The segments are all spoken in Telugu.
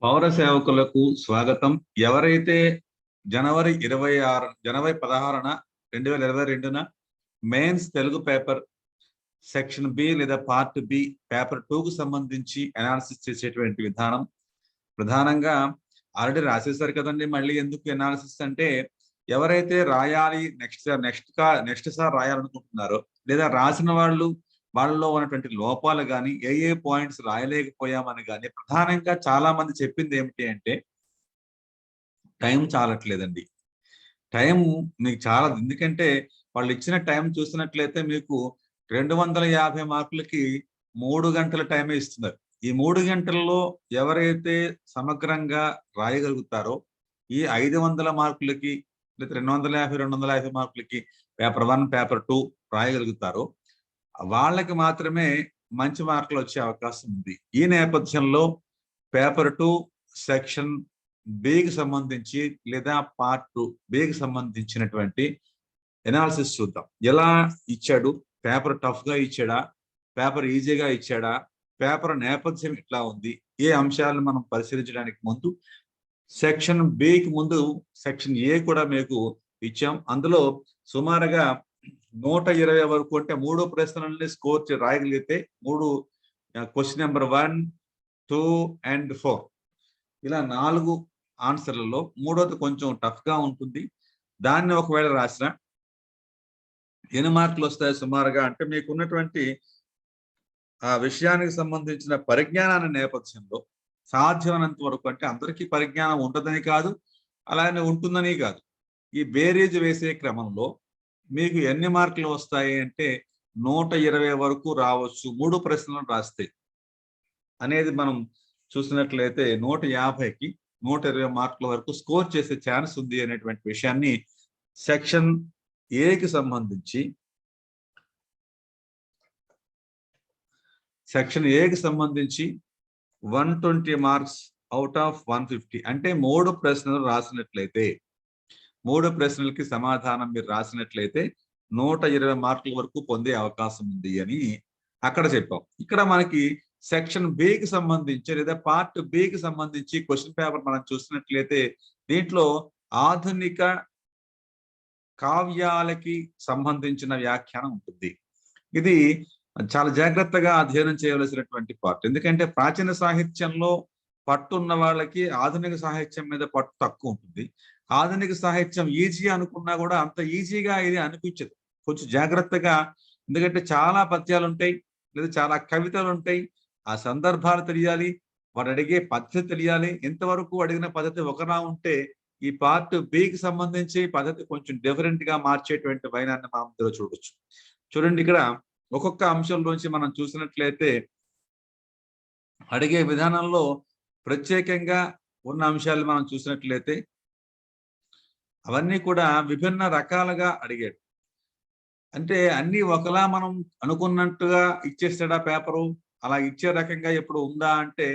పౌర సేవకులకు స్వాగతం. ఎవరైతే జనవరి 16న 2022న mains Telugu paper section B లేదా పార్ట్ బి పేపర్ 2కు సంబంధించి అనాలిసిస్ చేసేటువంటి విధానం ప్రధానంగా ఆల్రెడీ రాసేసారు కదండి. మళ్ళీ ఎందుకు అనాలిసిస్ అంటే, ఎవరైతే రాయాలి నెక్స్ట్ సార్ రాయాలనుకుంటున్నారో, లేదా రాసిన వాళ్ళలో ఉన్నటువంటి లోపాలు కానీ, ఏ పాయింట్స్ రాయలేకపోయామని కానీ, ప్రధానంగా చాలా మంది చెప్పింది ఏమిటి అంటే, టైం చాలట్లేదండి. టైం మీకు చాలా, ఎందుకంటే వాళ్ళు ఇచ్చిన టైం చూసినట్లయితే మీకు 250 మార్కులకి 3 గంటల టైమే ఇస్తున్నారు. ఈ 3 గంటల్లో ఎవరైతే సమగ్రంగా రాయగలుగుతారో, ఈ 500 మార్కులకి లేదా 250 మార్కులకి పేపర్ 1 పేపర్ 2 రాయగలుగుతారో వాళ్ళకి మాత్రమే మంచి మార్కులు వచ్చే అవకాశం ఉంది. ఈ నేపథ్యంలో పేపర్ 2 సెక్షన్ బికి సంబంధించి లేదా పార్ట్ 2 బికి సంబంధించినటువంటి ఎనాలిసిస్ చూద్దాం. ఎలా ఇచ్చాడు, పేపర్ టఫ్ గా ఇచ్చాడా, పేపర్ ఈజీగా ఇచ్చాడా, పేపర్ నేపథ్యం ఎట్లా ఉంది, ఏ అంశాలను మనం పరిశీలించడానికి ముందు సెక్షన్ బికి ముందు సెక్షన్ ఏ కూడా మీకు ఇచ్చాం. అందులో సుమారుగా 120 వరకు, అంటే 3 ప్రశ్నలని స్కోర్ రాయగలిగితే 3 క్వశ్చన్ నెంబర్ 1, 2 and 4 ఇలా 4 ఆన్సర్లలో మూడోది కొంచెం టఫ్ గా ఉంటుంది. దాన్ని ఒకవేళ రాసిన ఎన్ని మార్కులు వస్తాయి సుమారుగా అంటే, మీకున్నటువంటి ఆ విషయానికి సంబంధించిన పరిజ్ఞానాన్ని నేపథ్యంలో సాధ్యమైనంత వరకు, అంటే అందరికీ పరిజ్ఞానం ఉంటుందని కాదు, అలానే ఉంటుందని కాదు, ఈ బేరీజ్ వేసే క్రమంలో మీకు ఎన్ని మార్కులు వస్తాయి అంటే 120 వరకు రావచ్చు 3 ప్రశ్నలను రాస్తే అనేది మనం చూసినట్లయితే 150కి 120 మార్కుల వరకు స్కోర్ చేసే ఛాన్స్ ఉంది అనేటువంటి విషయాన్ని సెక్షన్ ఏకి సంబంధించి 120 మార్క్స్ అవుట్ ఆఫ్ 150, అంటే 3 ప్రశ్నలు రాసినట్లయితే 3 ప్రశ్నలకి సమాధానం మీరు రాసినట్లయితే 120 మార్కుల వరకు పొందే అవకాశం ఉంది అని అక్కడ చెప్పాం. ఇక్కడ మనకి సెక్షన్ బికి సంబంధించి లేదా పార్ట్ బికి సంబంధించి క్వశ్చన్ పేపర్ మనం చూసినట్లయితే, దీంట్లో ఆధునిక కావ్యాలకి సంబంధించిన వ్యాఖ్యానం ఉంటుంది. ఇది చాలా జాగ్రత్తగా అధ్యయనం చేయవలసినటువంటి పార్ట్. ఎందుకంటే ప్రాచీన సాహిత్యంలో పట్టు ఉన్న వాళ్ళకి ఆధునిక సాహిత్యం మీద పట్టు తక్కువ ఉంటుంది. ఆధునిక సాహిత్యం ఈజీ అనుకున్నా కూడా అంత ఈజీగా ఇది అనిపించదు. కొంచెం జాగ్రత్తగా, ఎందుకంటే చాలా పద్యాలు ఉంటాయి, లేదా చాలా కవితలు ఉంటాయి, ఆ సందర్భాలు తెలియాలి, వాడు అడిగే పద్ధతి తెలియాలి. ఇంతవరకు అడిగిన పద్ధతి ఒకలా ఉంటే ఈ పార్ట్ బికి సంబంధించి పద్ధతి కొంచెం డిఫరెంట్ గా మార్చేటువంటి వైనాన్ని మనం ఇందులో చూడొచ్చు. చూడండి, ఇక్కడ ఒక్కొక్క అంశంలోంచి మనం చూసినట్లయితే అడిగే విధానంలో ప్రత్యేకంగా ఉన్న అంశాలు మనం చూసినట్లయితే అవన్నీ కూడా విభిన్న రకాలుగా అడిగాడు. అంటే అన్ని ఒకలా మనం అనుకున్నట్టుగా ఇచ్చేస్తాడా పేపరు, అలా ఇచ్చే రకంగా ఎప్పుడు ఉందా అంటే,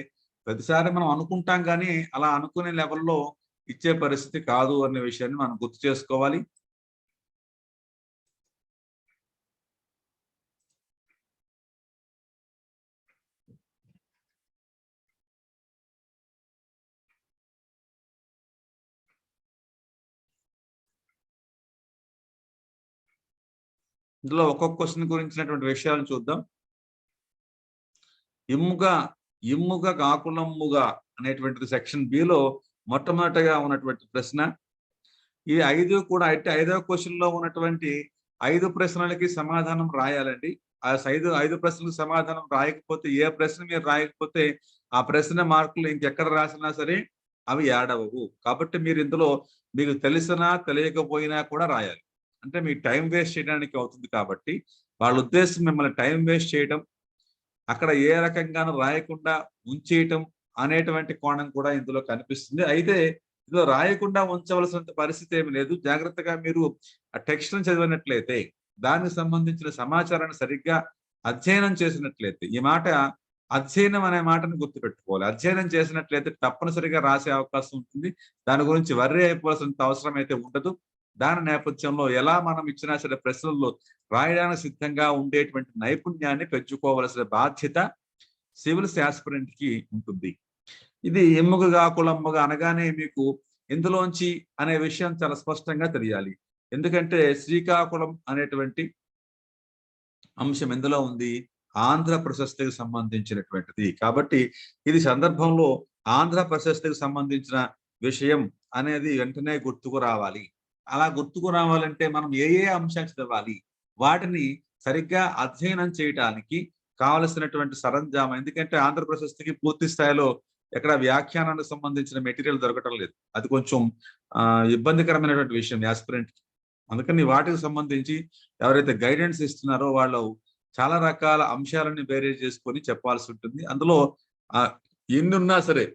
ప్రతిసారి మనం అనుకుంటాం కానీ అలా అనుకునే లెవెల్లో ఇచ్చే పరిస్థితి కాదు అనే విషయాన్ని మనం గుర్తు చేసుకోవాలి. ఇందులో ఒక్కొక్క క్వశ్చన్ గురించినటువంటి విషయాలను చూద్దాం. ఇమ్ముగా కాకులమ్ముగా అనేటువంటిది సెక్షన్ బిలో మొట్టమొదటిగా ఉన్నటువంటి ప్రశ్న. ఈ 5 కూడా అంటే 5వ క్వశ్చన్ లో ఉన్నటువంటి 5 ప్రశ్నలకి సమాధానం రాయాలండి. ఆ 5 ప్రశ్నలకు సమాధానం రాయకపోతే, ఏ ప్రశ్న మీరు రాయకపోతే ఆ ప్రశ్న మార్కులు ఇంకెక్కడ రాసినా సరే అవి యాడ్ అవ్వవు. కాబట్టి మీరు ఇందులో మీకు తెలిసినా తెలియకపోయినా కూడా రాయాలి. అంటే మీకు టైం వేస్ట్ చేయడానికి అవుతుంది. కాబట్టి వాళ్ళ ఉద్దేశం మిమ్మల్ని టైం వేస్ట్ చేయడం, అక్కడ ఏ రకంగానూ రాయకుండా ఉంచేయటం అనేటువంటి కోణం కూడా ఇందులో కనిపిస్తుంది. అయితే ఇందులో రాయకుండా ఉంచవలసిన పరిస్థితి ఏమి లేదు. జాగ్రత్తగా మీరు ఆ టెక్స్ట్ చదివినట్లయితే, దానికి సంబంధించిన సమాచారాన్ని సరిగ్గా అధ్యయనం చేసినట్లయితే, ఈ మాట అధ్యయనం అనే మాటను గుర్తుపెట్టుకోవాలి. అధ్యయనం చేసినట్లయితే తప్పనిసరిగా రాసే అవకాశం ఉంటుంది. దాని గురించి వర్రీ అయిపోవాల్సినంత అవసరం అయితే ఉండదు. దాని నేపథ్యంలో ఎలా మనం ఇచ్చినా సరే ప్రశ్నల్లో రాయడానికి సిద్ధంగా ఉండేటువంటి నైపుణ్యాన్ని పెంచుకోవలసిన బాధ్యత సివిల్స్ ఆస్పిరెంట్ కి ఉంటుంది. ఇది ఎమ్ముగగా కులమ్మగా అనగానే మీకు ఇందులోంచి అనే విషయం చాలా స్పష్టంగా తెలియాలి. ఎందుకంటే శ్రీకాకుళం అనేటువంటి అంశం ఎందులో ఉంది? ఆంధ్ర ప్రశస్తికి సంబంధించినటువంటిది. కాబట్టి ఇది సందర్భంలో ఆంధ్ర ప్రశస్తికి సంబంధించిన విషయం అనేది వెంటనే గుర్తుకు రావాలి. అలా గుర్తుకు రావాలంటే మనం ఏ అంశాలు చదవాలి, వాటిని సరిగ్గా అధ్యయనం చేయటానికి కావలసినటువంటి సరంజామా. ఎందుకంటే ఆంధ్ర ప్రశస్తికి పూర్తి స్థాయిలో ఎక్కడ వ్యాఖ్యానానికి సంబంధించిన మెటీరియల్ దొరకటం లేదు. అది కొంచెం ఇబ్బందికరమైనటువంటి విషయం యాస్పిరెంట్. అందుకని వాటికి సంబంధించి ఎవరైతే గైడెన్స్ ఇస్తున్నారో వాళ్ళు చాలా రకాల అంశాలని బేరేజ్ చేసుకొని చెప్పాల్సి ఉంటుంది. అందులో ఎన్ని ఉన్నా సరే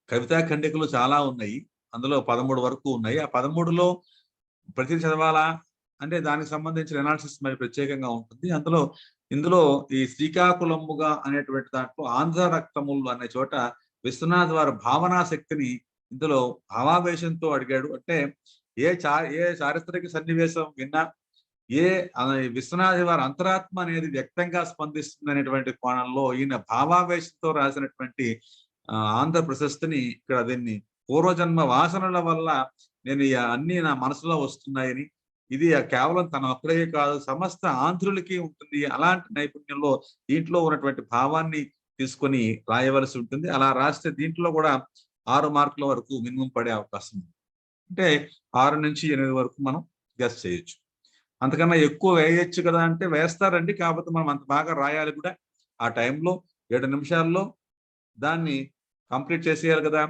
కవితా ఖండికలు చాలా ఉన్నాయి. అందులో 13 వరకు ఉన్నాయి. ఆ 13లో ప్రతి చదవాలా అంటే దానికి సంబంధించిన అనాలిసిస్ మరి ప్రత్యేకంగా ఉంటుంది. ఇందులో ఈ శ్రీకాకుళముగా అనేటువంటి దాంట్లో ఆంధ్ర రక్తములు అనే చోట విశ్వనాథ్ వారి భావనా శక్తిని ఇందులో భావావేశంతో అడిగాడు. అంటే ఏ చారిత్రక సన్నివేశం విన్నా విశ్వనాథ్ వారి అంతరాత్మ అనేది వ్యక్తంగా స్పందిస్తుంది అనేటువంటి కోణంలో ఈయన భావావేశంతో రాసినటువంటి ఆంధ్ర ప్రశస్తిని ఇక్కడ దీన్ని పూర్వజన్మ వాసనల వల్ల నేను అన్ని నా మనసులో వస్తున్నాయని, ఇది కేవలం తన ఒక్కడే కాదు సమస్త ఆంధ్రులకి ఉంటుంది. అలాంటి నైపుణ్యంలో దీంట్లో ఉన్నటువంటి భావాన్ని తీసుకొని రాయవలసి ఉంటుంది. అలా రాస్తే దీంట్లో కూడా 6 మార్కుల వరకు మినిమం పడే అవకాశం ఉంది. అంటే 6 నుంచి 8 వరకు మనం గెస్ చేయొచ్చు. అంతకన్నా ఎక్కువ వేయచ్చు కదా అంటే వేస్తారండి. కాకపోతే మనం అంత బాగా రాయాలి కూడా. ఆ టైంలో 7 నిమిషాల్లో దాన్ని కంప్లీట్ చేసేయాలి కదా.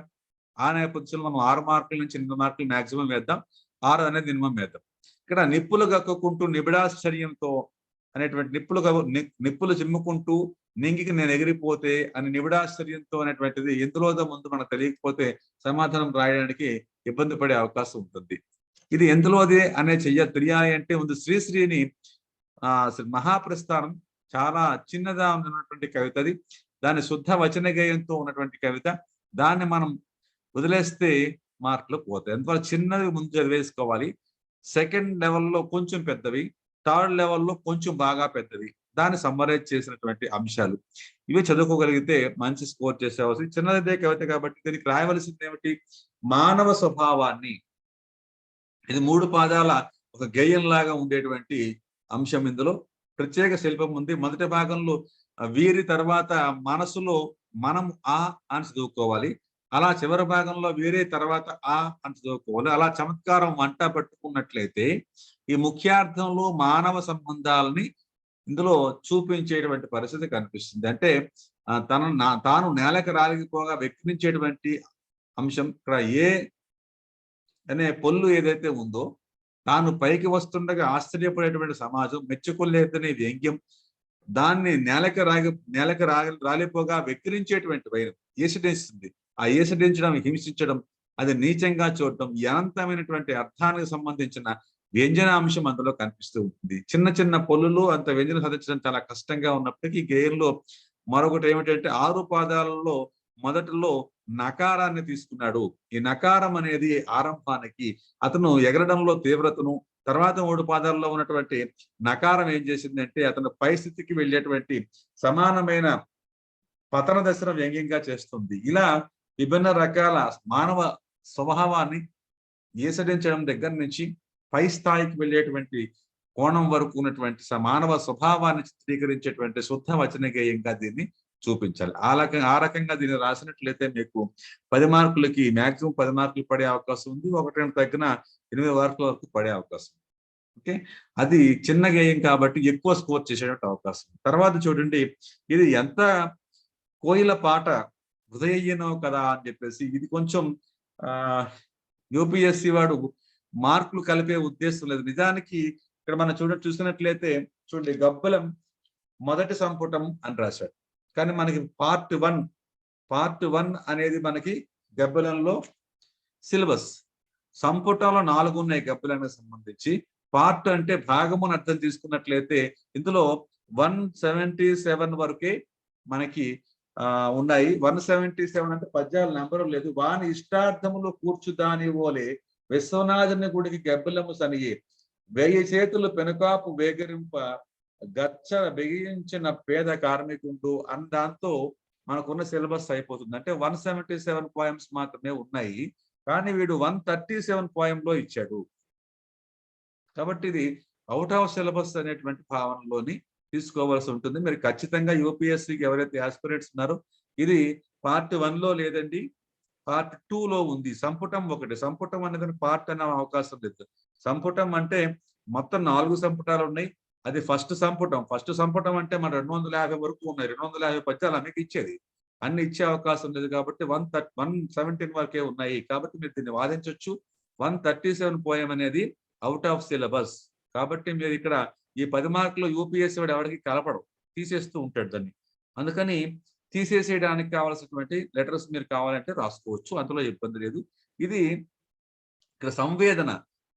ఆ నేపథ్యంలో మనం 6 మార్కుల నుంచి 8 మార్కులు మాక్సిమం వేద్దాం. 6 అనేది మినిమం వేద్దాం. ఇక్కడ నిప్పులు గక్కుకుంటూ నిబిడాశ్చర్యంతో అనేటువంటి నిప్పులు చిమ్ముకుంటూ నింగికి నేను ఎగిరిపోతే అని నిబిడాశ్చర్యంతో అనేటువంటిది ఎందులోదో ముందు మనకు తెలియకపోతే సమాధానం రాయడానికి ఇబ్బంది పడే అవకాశం ఉంటుంది. ఇది ఎందులోదే అనే తెలియాలి అంటే ముందు శ్రీశ్రీని మహాప్రస్థానం చాలా చిన్నదా ఉన్నటువంటి కవిత అది. దాని శుద్ధ వచన గేయంతో ఉన్నటువంటి కవిత. దాన్ని మనం వదిలేస్తే మార్కులు పోతాయి. అందువల్ల చిన్నది ముందు చదివేసుకోవాలి. సెకండ్ లెవెల్లో కొంచెం పెద్దవి, థర్డ్ లెవెల్లో కొంచెం బాగా పెద్దవి, దాన్ని సమ్మరైజ్ చేసినటువంటి అంశాలు ఇవి చదువుకోగలిగితే మంచి స్కోర్ చేసేవాల్సి. చిన్నదే కవిత కాబట్టి దీనికి రాయవలసింది ఏమిటి? మానవ స్వభావాన్ని. ఇది 3 పాదాల ఒక గేయంలాగా ఉండేటువంటి అంశం. ఇందులో ప్రత్యేక శిల్పం ఉంది. మొదటి భాగంలో వీరి తర్వాత మనసులో మనం అని చదువుకోవాలి. అలా చివరి భాగంలో వీరే తర్వాత అని చదువుకోవాలి. అలా చమత్కారం వంట పట్టుకున్నట్లయితే ఈ ముఖ్యార్థంలో మానవ సంబంధాలని ఇందులో చూపించేటువంటి పరిస్థితి కనిపిస్తుంది. అంటే తాను నేలకు రాలిపోగా వ్యక్తించేటువంటి అంశం. ఇక్కడ అనే పొల్లు ఏదైతే ఉందో తాను పైకి వస్తుండగా ఆశ్చర్యపడేటువంటి సమాజం, మెచ్చుకోలేదనే వ్యంగ్యం, దాన్ని నేలకు రాలిపోగా వెక్కిరించేటువంటి వైరం ఈసడించింది. ఆ ఈసడించడం, హింసించడం, అది నీచంగా చూడటం, అనంతమైనటువంటి అర్థానికి సంబంధించిన వ్యంజన అంశం అందులో కనిపిస్తూ ఉంటుంది. చిన్న చిన్న పొల్లులు అంత వ్యంజన సాధించడం చాలా కష్టంగా ఉన్నప్పటికీ గేయంలో మరొకటి ఏమిటంటే 6 పాదాలలో మొదటిలో నకారాన్ని తీసుకున్నాడు. ఈ నకారం అనేది ఆరంభానికి అతను ఎగరడంలో తీవ్రతను, తర్వాత 3 పాదాల్లో ఉన్నటువంటి నకారం ఏం చేసిందంటే అతను పై స్థితికి వెళ్ళేటువంటి సమానమైన పతన దశను వ్యంగ్యంగా చేస్తుంది. ఇలా విభిన్న రకాల మానవ స్వభావాన్ని ఈసడించడం దగ్గర నుంచి పై స్థాయికి వెళ్ళేటువంటి కోణం వరకు ఉన్నటువంటి మానవ స్వభావాన్ని చిత్రీకరించేటువంటి శుద్ధ వచన గేయంగా దీన్ని చూపించాలి. ఆ రకంగా దీన్ని రాసినట్లయితే మీకు 10 మార్కులకి మాక్సిమం 10 మార్కులు పడే అవకాశం ఉంది. 1 తగ్గిన 8 మార్కుల వరకు పడే అవకాశం. ఓకే, అది చిన్న గేయం కాబట్టి ఎక్కువ స్కోర్ చేసేటువంటి అవకాశం. తర్వాత చూడండి, ఇది ఎంత కోయిల పాట హృదయనో కదా అని చెప్పేసి ఇది కొంచెం యూపీఎస్సి వాడు మార్కులు కలిపే ఉద్దేశం లేదు. నిజానికి ఇక్కడ మనం చూసినట్లయితే చూడండి, గబ్బలం మొదటి సంపుటం అని రాశాడు. కానీ మనకి పార్ట్ 1 అనేది మనకి గబ్బలంలో సిలబస్. సంపుటంలో 4 ఉన్నాయి గబ్బలానికి సంబంధించి. పార్ట్ అంటే భాగమును అర్థం తీసుకున్నట్లయితే ఇందులో 177 వరకే మనకి ఉన్నాయి. 177 అంటే పద్యాల నెంబరు లేదు. వాని ఇష్టార్థములు కూర్చుదాని ఓలే విశ్వనాథుని గుడికి గబ్బలము సనియే 1000 చేతులు పెనుకాపు వేగరింప గచ్చ బిగించిన పేద కార్మికుండు అని దాంతో మనకున్న సిలబస్ అయిపోతుంది. అంటే 177 పోయమ్స్ మాత్రమే ఉన్నాయి. కానీ వీడు 137 పోయంలో ఇచ్చాడు. కాబట్టి ఇది ఔట్ ఆఫ్ సిలబస్ అనేటువంటి భావనలోని తీసుకోవాల్సి ఉంటుంది. మీరు ఖచ్చితంగా యూపీఎస్సీకి ఎవరైతే ఆస్పిరెంట్స్ ఉన్నారో ఇది పార్ట్ 1లో లేదండి, పార్ట్ 2లో ఉంది. సంపుటం 1. సంపుటం అనేది పార్ట్ అనే అవకాశం లేదు. సంపుటం అంటే మొత్తం 4 సంపుటాలు ఉన్నాయి. అది ఫస్ట్ సంపుటం. ఫస్ట్ సంపుటం అంటే మన 250 వరకు ఉన్నాయి. 250 పద్యాలు మీకు ఇచ్చేది. అన్ని ఇచ్చే అవకాశం లేదు కాబట్టి 117 వరకే ఉన్నాయి. కాబట్టి మీరు దీన్ని వాదించవచ్చు. 137 పోయం అనేది అవుట్ ఆఫ్ సిలబస్. కాబట్టి మీరు ఇక్కడ ఈ 10 మార్కులు యూపీఎస్సీ వాడు ఎవరికి కలపడం, తీసేస్తూ ఉంటాడు దాన్ని. అందుకని తీసేసేయడానికి కావాల్సినటువంటి లెటర్స్ మీరు కావాలంటే రాసుకోవచ్చు, అందులో ఇబ్బంది లేదు. ఇది ఇక్కడ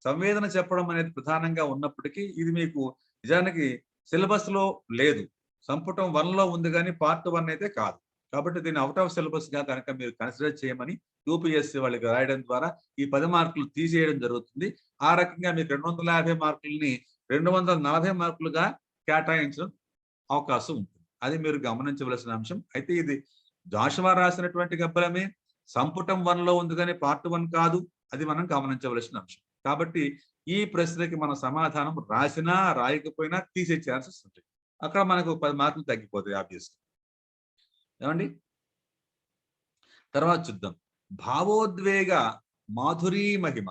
సంవేదన చెప్పడం అనేది ప్రధానంగా ఉన్నప్పటికీ ఇది మీకు నిజానికి సిలబస్ లో లేదు. సంపుటం 1లో ఉంది కానీ పార్ట్ 1 అయితే కాదు. కాబట్టి దీన్ని అవుట్ ఆఫ్ సిలబస్ గా కనుక మీరు కన్సిడర్ చేయమని యూపీఎస్సీ వాళ్ళకి రాయడం ద్వారా ఈ 10 మార్కులు తీసేయడం జరుగుతుంది. ఆ రకంగా మీకు 250 మార్కులని 240 మార్కులుగా కేటాయించడం అవకాశం ఉంటుంది. అది మీరు గమనించవలసిన అంశం. అయితే ఇది జాషువా రాసినటువంటి గబ్బలమే, సంపుటం 1లో ఉంది కానీ పార్ట్ 1 కాదు. అది మనం గమనించవలసిన అంశం. కాబట్టి ఈ ప్రశ్నకి మన సమాధానం రాసినా రాయకపోయినా తీసే ఛాన్సెస్ ఉంటాయి. అక్కడ మనకు 10 మార్కులు తగ్గిపోతాయి ఆబ్వియస్గా. ఏమండి, తర్వాత చూద్దాం. భావోద్వేగ మాధురీ మహిమ.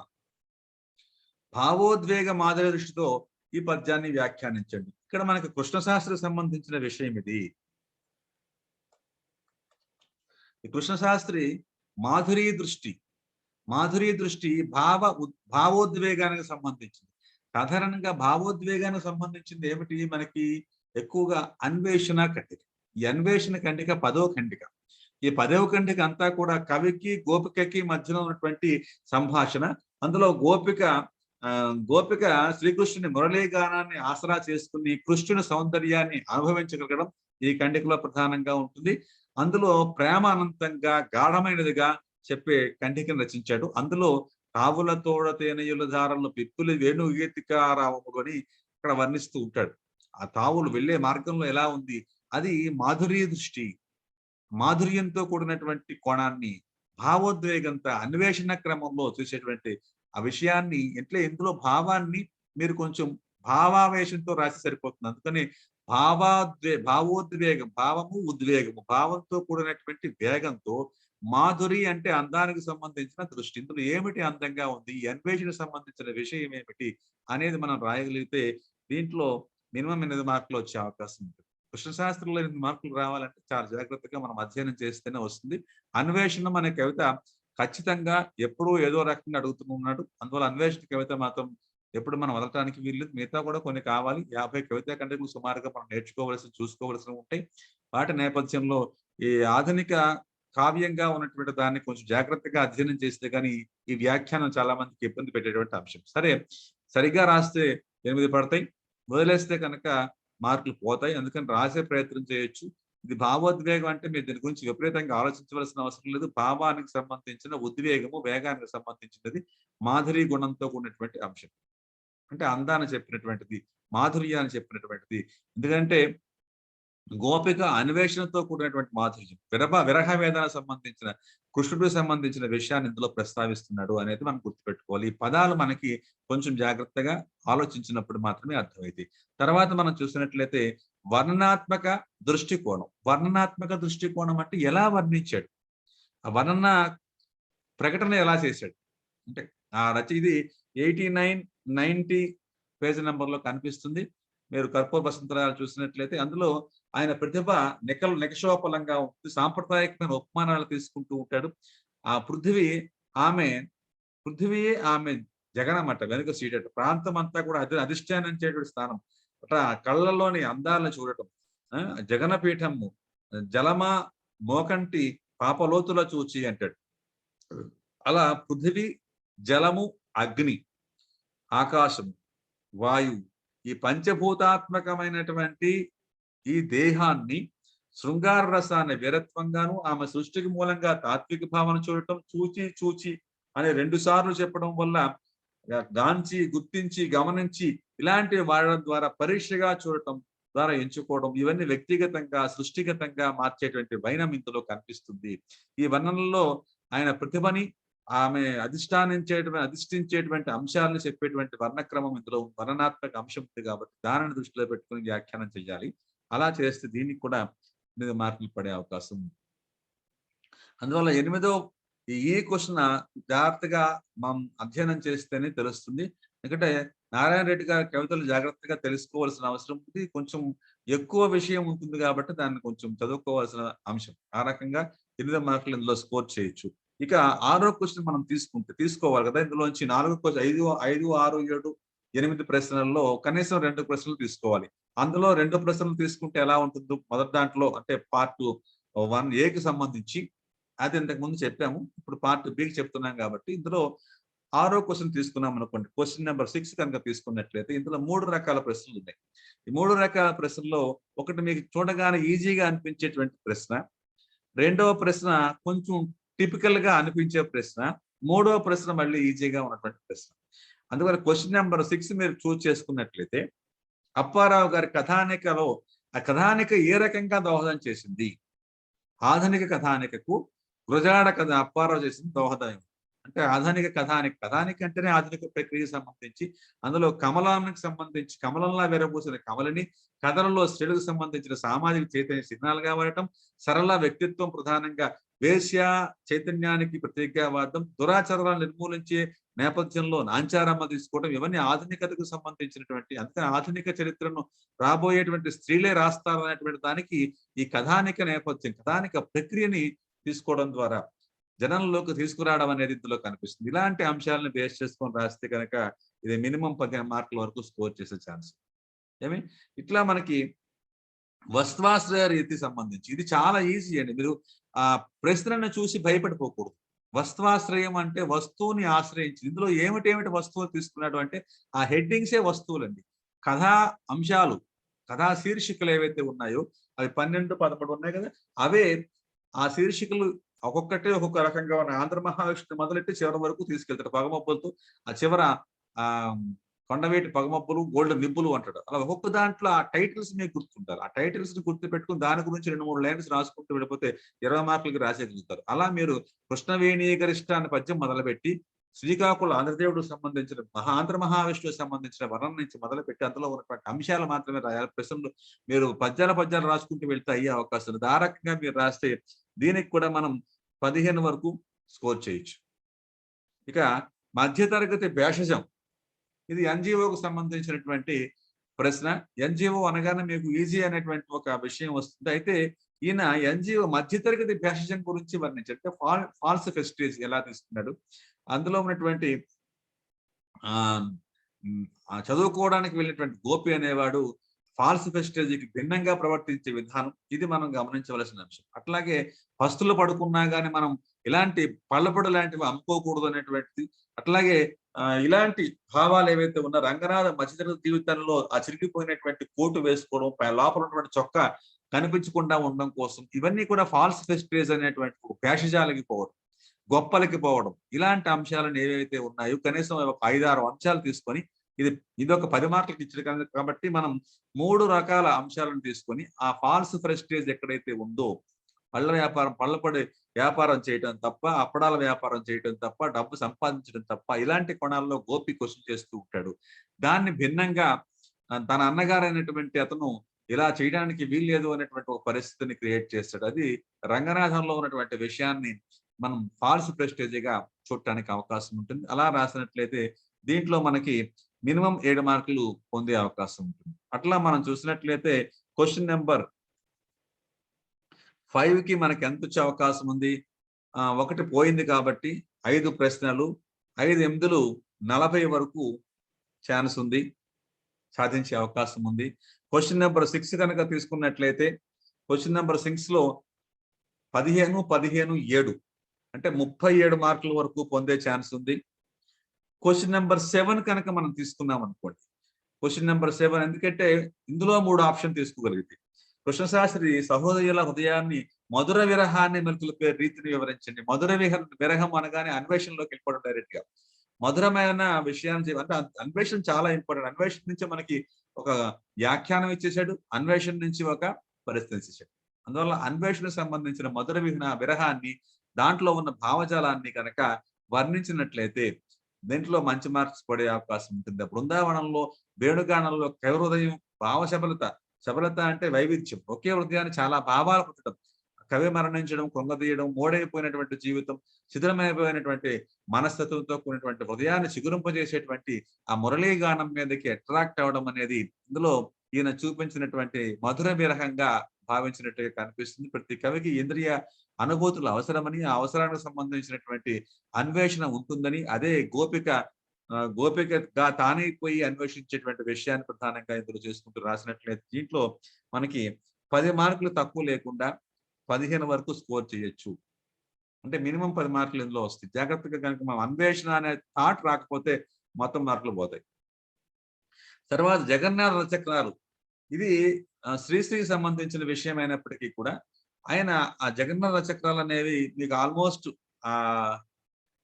భావోద్వేగ మాధురి దృష్టితో ఈ పద్యాన్ని వ్యాఖ్యానించండి. ఇక్కడ మనకు కృష్ణశాస్త్రికి సంబంధించిన విషయం ఇది. ఈ కృష్ణశాస్త్రి మాధురీ దృష్టి భావోద్వేగానికి సంబంధించింది. సాధారణంగా భావోద్వేగానికి సంబంధించింది ఏమిటి? మనకి ఎక్కువగా అన్వేషణ ఖండిక. ఈ అన్వేషణ ఖండిక 10వ ఖండిక. ఈ 10వ ఖండిక అంతా కూడా కవికి గోపికకి మధ్యలో ఉన్నటువంటి సంభాషణ. అందులో గోపిక శ్రీకృష్ణుని మురళీగానాన్ని ఆసరా చేసుకుని కృష్ణుని సౌందర్యాన్ని అనుభవించగలగడం ఈ ఖండికలో ప్రధానంగా ఉంటుంది. అందులో ప్రేమ అనంతంగా గాఢమైనదిగా చెప్పే ఖండికను రచించాడు. అందులో తావుల తోడ తేనెయుల ధారలను పిప్పులు వేణు గీతికారావములు అని ఇక్కడ వర్ణిస్తూ ఉంటాడు. ఆ తావులు వెళ్లే మార్గంలో ఎలా ఉంది, అది మాధుర్యంతో కూడినటువంటి కోణాన్ని, భావోద్వేగంతో అన్వేషణ క్రమంలో చూసేటువంటి ఆ విషయాన్ని ఇందులో భావాన్ని మీరు కొంచెం భావావేశంతో రాసి సరిపోతుంది. అందుకని భావోద్వేగం, భావము ఉద్వేగము, భావంతో కూడినటువంటి వేగంతో, మాధురి అంటే అందానికి సంబంధించిన దృష్టి. ఇందులో ఏమిటి అందంగా ఉంది, ఈ అన్వేషణ సంబంధించిన విషయం ఏమిటి అనేది మనం రాయగలిగితే దీంట్లో మినిమం 8 మార్కులు వచ్చే అవకాశం ఉంటుంది. కృష్ణశాస్త్రంలో 8 మార్కులు రావాలంటే చాలా జాగ్రత్తగా మనం అధ్యయనం చేస్తేనే వస్తుంది. అన్వేషణ అనే కవిత ఖచ్చితంగా ఎప్పుడూ ఏదో రకంగా అడుగుతున్నాడు. అందువల్ల అన్వేషణ కవిత మాత్రం ఎప్పుడు మనం వదలటానికి వీల్లేదు. మిగతా కూడా కొన్ని కావాలి. 50 కవితా ఖండికలు సుమారుగా మనం చూసుకోవలసి ఉంటాయి. వాటి నేపథ్యంలో ఈ ఆధునిక కావ్యంగా ఉన్నటువంటి దాన్ని కొంచెం జాగ్రత్తగా అధ్యయనం చేస్తే కానీ ఈ వ్యాఖ్యానం చాలా మందికి ఇబ్బంది పెట్టేటువంటి అంశం. సరిగా రాస్తే 8 పడతాయి, వదిలేస్తే కనుక మార్కులు పోతాయి. అందుకని రాసే ప్రయత్నం చేయొచ్చు. ఇది భావోద్వేగం అంటే మీరు దీని గురించి విపరీతంగా ఆలోచించవలసిన అవసరం లేదు. భావానికి సంబంధించిన ఉద్వేగము, వేగానికి సంబంధించినది, మాధురి గుణంతో కూడినటువంటి అంశం. అంటే అందాన్ని చెప్పినటువంటిది, మాధుర్యాన్ని చెప్పినటువంటిది. ఎందుకంటే గోపిక అన్వేషణతో కూడినటువంటి మాధుర్యం, విరహ వేదన సంబంధించిన, కృష్ణుడికి సంబంధించిన విషయాన్ని ఇందులో ప్రస్తావిస్తున్నాడు అనేది మనం గుర్తుపెట్టుకోవాలి. ఈ పదాలు మనకి కొంచెం జాగ్రత్తగా ఆలోచించినప్పుడు మాత్రమే అర్థమవుతాయి. తర్వాత మనం చూసినట్లయితే వర్ణనాత్మక దృష్టికోణం అంటే ఎలా వర్ణించాడు, ఆ వర్ణన ప్రకటన ఎలా చేశాడు అంటే ఇది 89, 90 పేజీ నెంబర్లో కనిపిస్తుంది. మీరు కర్పూర వసంతరాలు చూసినట్లయితే అందులో ఆయన ప్రతిభ నికషోపలంగా ఉంటుంది. సాంప్రదాయకమైన ఉపమానాలు తీసుకుంటూ ఉంటాడు. ఆ పృథివీ ఆమె జగనమట, వెనుక సీటట, ప్రాంతం అంతా కూడా అధిష్టానించేటువంటి స్థానం అట, కళ్ళలోని అందాలను చూడటం, జగనపీఠము జలమా మోకంటి పాపలోతుల చూచి అంటాడు. అలా పృథివీ, జలము, అగ్ని, ఆకాశము, వాయువు, ఈ పంచభూతాత్మకమైనటువంటి ఈ దేహాన్ని, శృంగార రసాన్ని వీరత్వంగాను, ఆమె సృష్టికి మూలంగా తాత్విక భావన చూడటం, చూచి అనే 2 సార్లు చెప్పడం వల్ల గాంచి, గుర్తించి, గమనించి ఇలాంటివి వాడడం ద్వారా పరీక్షగా చూడటం, ద్వారా ఎంచుకోవడం, ఇవన్నీ వ్యక్తిగతంగా సృష్టిగతంగా మార్చేటువంటి వైనం ఇందులో కనిపిస్తుంది. ఈ వర్ణనలో ఆయన ప్రతిభని ఆమె అధిష్ఠించేటువంటి అంశాలను చెప్పేటువంటి వర్ణక్రమం ఇందులో వర్ణనాత్మక అంశం ఉంది కాబట్టి దానిని దృష్టిలో పెట్టుకుని వ్యాఖ్యానం చేయాలి. అలా చేస్తే దీనికి కూడా 8 మార్కులు పడే అవకాశం ఉంది. అందువల్ల ఈ క్వశ్చన్ జాగ్రత్తగా మనం అధ్యయనం చేస్తేనే తెలుస్తుంది. ఎందుకంటే నారాయణ రెడ్డి గారి కవితలు జాగ్రత్తగా తెలుసుకోవాల్సిన అవసరం ఉంది. కొంచెం ఎక్కువ విషయం ఉంటుంది కాబట్టి దాన్ని కొంచెం చదువుకోవాల్సిన అంశం. ఆ రకంగా 8 మార్కులు ఇందులో స్కోర్ చేయొచ్చు. ఇక 6వ క్వశ్చన్ మనం తీసుకోవాలి కదా. ఇందులోంచి 4 క్వశ్చన్ 5, 6, 7, 8 ప్రశ్నల్లో కనీసం 2 ప్రశ్నలు తీసుకోవాలి. అందులో 2 ప్రశ్నలు తీసుకుంటే ఎలా ఉంటుందో మొదటి దాంట్లో అంటే పార్ట్ 1A సంబంధించి అది ఇంతకు ముందు చెప్పాము. ఇప్పుడు పార్ట్ బికి చెప్తున్నాం కాబట్టి ఇందులో 6వ క్వశ్చన్ తీసుకున్నాం అనుకోండి. క్వశ్చన్ నెంబర్ 6 కనుక తీసుకున్నట్లయితే ఇందులో 3 రకాల ప్రశ్నలు ఉన్నాయి. ఈ 3 రకాల ప్రశ్నల్లో ఒకటి మీకు చూడగానే ఈజీగా అనిపించేటువంటి ప్రశ్న, రెండవ ప్రశ్న కొంచెం టిపికల్ గా అనిపించే ప్రశ్న, మూడవ ప్రశ్న మళ్ళీ ఈజీగా ఉన్నటువంటి ప్రశ్న. అందువల్ల క్వశ్చన్ నెంబర్ 6 మీరు చూస్ చేసుకున్నట్లయితే అప్పారావు గారి కథానికలో ఆ కథానిక ఏ రకంగా దోహదం చేసింది? ఆధునిక కథానికకు గురజాడ కథ అప్పారావు చేసిన దోహదం. అంటే ఆధునిక కథానిక అంటేనే ఆధునిక ప్రక్రియకు సంబంధించి అందులో కమలానికి సంబంధించి కమలంలా విరబూసిన కమలని, కథలలో స్త్రీలకు సంబంధించిన సామాజిక చైతన్య చిహ్నాలుగా వాడటం, సరళ వ్యక్తిత్వం ప్రధానంగా వేశ్య చైతన్యానికి ప్రత్యేకంగా వాడటం, దురాచారాలను నిర్మూలించే నేపథ్యంలో నాంచారమ్మ తీసుకోవడం, ఇవన్నీ ఆధునికతకు సంబంధించినటువంటి, అందుకని ఆధునిక చరిత్రను రాబోయేటువంటి స్త్రీలే రాస్తారనేటువంటి దానికి ఈ కథానిక నేపథ్యం, కథానిక ప్రక్రియని తీసుకోవడం ద్వారా జనంలోకి తీసుకురావడం అనేది ఇందులో కనిపిస్తుంది. ఇలాంటి అంశాలను బేస్ చేసుకొని రాస్తే కనుక ఇది మినిమం 15 మార్కుల వరకు స్కోర్ చేసే ఛాన్స్. ఇట్లా మనకి వస్త్వాశ్రయ రీతి సంబంధించి ఇది చాలా ఈజీ అండి. మీరు ఆ ప్రశ్నను చూసి భయపడిపోకూడదు. వస్త్వాశ్రయం అంటే వస్తువుని ఆశ్రయించి, ఇందులో ఏమిటేమిటి వస్తువులు తీసుకున్నాడు అంటే ఆ హెడ్డింగ్సే వస్తువులండి. కథా అంశాలు, కథా శీర్షికలు ఏవైతే ఉన్నాయో అవి 12, 13 ఉన్నాయి కదా, అవే ఆ శీర్షికలు ఒక్కొక్కటి ఒక్కొక్క రకంగా ఉన్న ఆంధ్ర మహావిష్ణు మొదలెట్టి చివరి వరకు తీసుకెళ్తాడు పగమబ్బులతో. ఆ చివర ఆ కొండవేటి పగమబ్బులు, గోల్డెన్ నిబ్బులు అంటాడు. అలా ఒక్కొక్క దాంట్లో ఆ టైటిల్స్ మీకు గుర్తుంటారు. ఆ టైటిల్స్ ని గుర్తు పెట్టుకుని దాని గురించి 2-3 లైన్స్ రాసుకుంటూ వెళ్ళిపోతే 20 మార్కులకి రాసేయగలుగుతారు. అలా మీరు కృష్ణవేణి గరిష్ట అనే పద్యం మొదలుపెట్టి శ్రీకాకుళం ఆంధ్రదేవుడికి సంబంధించిన ఆంధ్ర మహావిష్ణువుకి సంబంధించిన వర్ణన నుంచి మొదలుపెట్టి అందులో ఉన్నటువంటి అంశాలు మాత్రమే రాయాలి. ప్రశ్నలు మీరు పద్యాలు రాసుకుంటూ వెళ్తే అయ్యే అవకాశం ఉంది. ఆ రకంగా మీరు రాస్తే దీనికి కూడా మనం 15 వరకు స్కోర్ చేయొచ్చు. ఇక మధ్యతరగతి భేషజం, ఇది ఎన్జిఓకు సంబంధించినటువంటి ప్రశ్న. ఎన్జిఓ అనగానే మీకు ఈజీ అనేటువంటి ఒక విషయం వస్తుంది. అయితే ఈయన ఎన్జిఓ మధ్యతరగతి భేషజం గురించి వర్ణించారు. అంటే ఫాల్స్ ఫెస్టిజ్ ఎలా తీసుకున్నాడు, అందులో ఉన్నటువంటి చదువుకోవడానికి వెళ్ళినటువంటి గోపి అనేవాడు ఫాల్స్ ఫెస్టేజీకి భిన్నంగా ప్రవర్తించే విధానం, ఇది మనం గమనించవలసిన అంశం. అట్లాగే పస్తులు పడుకున్నా కానీ మనం ఇలాంటి పళ్ళపొడు లాంటివి అమ్ముకోకూడదు అనేటువంటిది. అట్లాగే ఇలాంటి భావాలు ఏవైతే ఉన్నా, రంగనాథ మధ్యతరగతి జీవితంలో ఆ చిరిగిపోయినటువంటి కోటు వేసుకోవడం, లోపల ఉన్నటువంటి చొక్కా కనిపించకుండా ఉండడం కోసం, ఇవన్నీ కూడా ఫాల్స్ ఫెస్టేజ్ అనేటువంటి భేషజాలకి పోవడం, గొప్పలకి పోవడం, ఇలాంటి అంశాలను ఏవైతే ఉన్నాయో కనీసం ఒక 5-6 అంశాలు తీసుకొని ఇది ఒక 10 మార్కులకి ఇచ్చారు కాబట్టి మనం 3 రకాల అంశాలను తీసుకొని ఆ ఫాల్స్ ప్రెస్టేజ్ ఎక్కడైతే ఉందో, పళ్ళపొడి వ్యాపారం చేయటం తప్ప, అప్పడాల వ్యాపారం చేయటం తప్ప, డబ్బు సంపాదించడం తప్ప, ఇలాంటి కోణాల్లో గోపి క్వశ్చన్ చేస్తూ ఉంటాడు. దాన్ని భిన్నంగా తన అన్నగారైనటువంటి అతను ఇలా చేయడానికి వీల్లేదు అనేటువంటి ఒక పరిస్థితిని క్రియేట్ చేస్తాడు. అది రంగనాథంలో ఉన్నటువంటి విషయాన్ని మనం ఫాల్స్ ప్రెస్టేజ్గా చూడటానికి అవకాశం ఉంటుంది. అలా రాసినట్లయితే దీంట్లో మనకి మినిమం 7 మార్కులు పొందే అవకాశం ఉంటుంది. అట్లా మనం చూసినట్లయితే క్వశ్చన్ నెంబర్ 5కి మనకి ఎంత వచ్చే అవకాశం ఉంది? 1 పోయింది కాబట్టి 5 ప్రశ్నలు, 5 8లు 40 వరకు ఛాన్స్ ఉంది, సాధించే అవకాశం ఉంది. క్వశ్చన్ నెంబర్ 6 కనుక తీసుకున్నట్లయితే క్వశ్చన్ నెంబర్ 6లో 15, 15, 7 అంటే 37 మార్కుల వరకు పొందే ఛాన్స్ ఉంది. క్వశ్చన్ నెంబర్ 7 కనుక మనం తీసుకున్నాం అనుకోండి, క్వశ్చన్ నెంబర్ 7 ఎందుకంటే ఇందులో 3 ఆప్షన్ తీసుకోగలిగితే, కృష్ణశాస్త్రి సహోదయుల హృదయాన్ని మధుర విరహాన్ని మెలుకులపే రీతిని వివరించండి. మధుర విరహం అనగానే అన్వేషణలోకి వెళ్ళిపోవడం డైరెక్ట్ గా. మధురమైన విషయాన్ని అంటే అన్వేషణ చాలా ఇంపార్టెంట్. అన్వేషణ నుంచి మనకి ఒక వ్యాఖ్యానం ఇచ్చేసాడు, అన్వేషణ నుంచి ఒక పరిస్థితి ఇచ్చేసాడు. అందువల్ల అన్వేషణకు సంబంధించిన మధుర విరహాన్ని, దాంట్లో ఉన్న భావజాలాన్ని కనుక వర్ణించినట్లయితే దీంట్లో మంచి మార్క్స్ పడే అవకాశం ఉంటుంది. బృందావనంలో, వేణుగానంలో కవి హృదయం భావ శబలత అంటే వైవిధ్యం. ఒకే హృదయాన్ని చాలా భావాలు పుట్టడం. కవి మరణించడం, కృంగదీయడం, మోడైపోయినటువంటి జీవితం, శిథిలమైపోయినటువంటి మనస్తత్వంతో కూడినటువంటి హృదయాన్ని చిగురింపజేసేటువంటి ఆ మురళీ గానం మీదకి అట్రాక్ట్ అవ్వడం అనేది ఇందులో ఈయన చూపించినటువంటి మధుర విరహంగా భావించినట్టుగా కనిపిస్తుంది. ప్రతి కవికి ఇంద్రియ అనుభూతులు అవసరమని, ఆ అవసరానికి సంబంధించినటువంటి అన్వేషణ ఉంటుందని, అదే గోపికగా తానైపోయి అన్వేషించేటువంటి విషయాన్ని ప్రధానంగా ఇందులో చేసుకుంటూ రాసినట్లయితే దీంట్లో మనకి 10 మార్కులు తక్కువ లేకుండా 15 వరకు స్కోర్ చేయొచ్చు. అంటే మినిమం 10 మార్కులు ఇందులో వస్తాయి. జాగ్రత్తగా కనుక మనం అన్వేషణ అనే థాట్ రాకపోతే మొత్తం మార్కులు పోతాయి. తర్వాత జగన్నాథ రచక్రాలు. ఇది శ్రీశ్రీకి సంబంధించిన విషయం అయినప్పటికీ కూడా ఆయన ఆ జగన్నాథ రచక్రాలు అనేవి మీకు ఆల్మోస్ట్ ఆ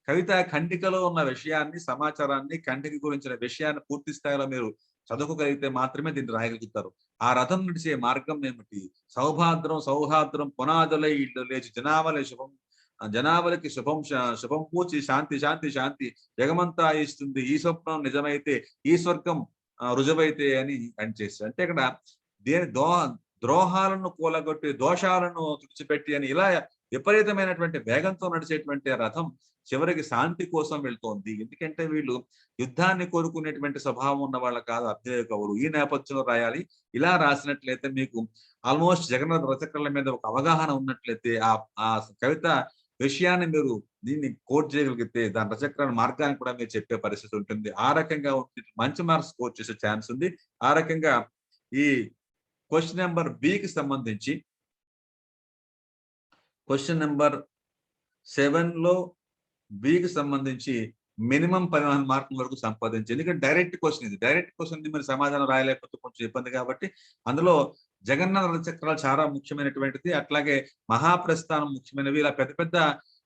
కవిత ఖండికలో ఉన్న విషయాన్ని, సమాచారాన్ని, ఖండిక గురించిన విషయాన్ని పూర్తి స్థాయిలో మీరు చదువుకోగలిగితే మాత్రమే దీన్ని రాయగలుగుతారు. ఆ రథం నడిచే మార్గం ఏమిటి? సౌహార్ద్రం పునాదులై ఇళ్ళు లేచి జనావళికి శుభం పూచి శాంతి జగమంతా ఇస్తుంది. ఈ స్వప్నం నిజమైతే, ఈ స్వర్గం రుజువైతే అని చేస్తారు. అంటే ఇక్కడ దేని ద్రోహాలను కూలగొట్టి, దోషాలను తుడిచిపెట్టి అని ఇలా విపరీతమైనటువంటి వేగంతో నడిచేటువంటి రథం చివరికి శాంతి కోసం వెళ్తోంది. ఎందుకంటే వీళ్ళు యుద్ధాన్ని కోరుకునేటువంటి స్వభావం ఉన్న వాళ్ళ కాదు అభ్యుదయ కవులు. ఈ నేపథ్యంలో రాయాలి. ఇలా రాసినట్లయితే మీకు ఆల్మోస్ట్ జగన్నాథ రచకర్ల మీద ఒక అవగాహన ఉన్నట్లయితే ఆ కవిత విషయాన్ని మీరు దీన్ని కోట్ చేయగలిగితే దాని రచకరణ మార్గాన్ని కూడా మీరు చెప్పే పరిస్థితి ఉంటుంది. ఆ రకంగా మంచి మార్క్స్ స్కోర్ చేసే ఛాన్స్ ఉంది. ఆ రకంగా ఈ క్వశ్చన్ నెంబర్ బికి సంబంధించి క్వశ్చన్ నెంబర్ 7లో బికి సంబంధించి మినిమం 15 మార్కుల వరకు సంపాదించి, ఎందుకంటే డైరెక్ట్ క్వశ్చన్ ఇది. డైరెక్ట్ క్వశ్చన్ మీరు సమాధానం రాయలేకపోతే కొంచెం ఇబ్బంది కాబట్టి అందులో జగన్నాథ రచక్రాలు చాలా ముఖ్యమైనటువంటిది. అట్లాగే మహాప్రస్థానం ముఖ్యమైనవి. ఇలా పెద్ద పెద్ద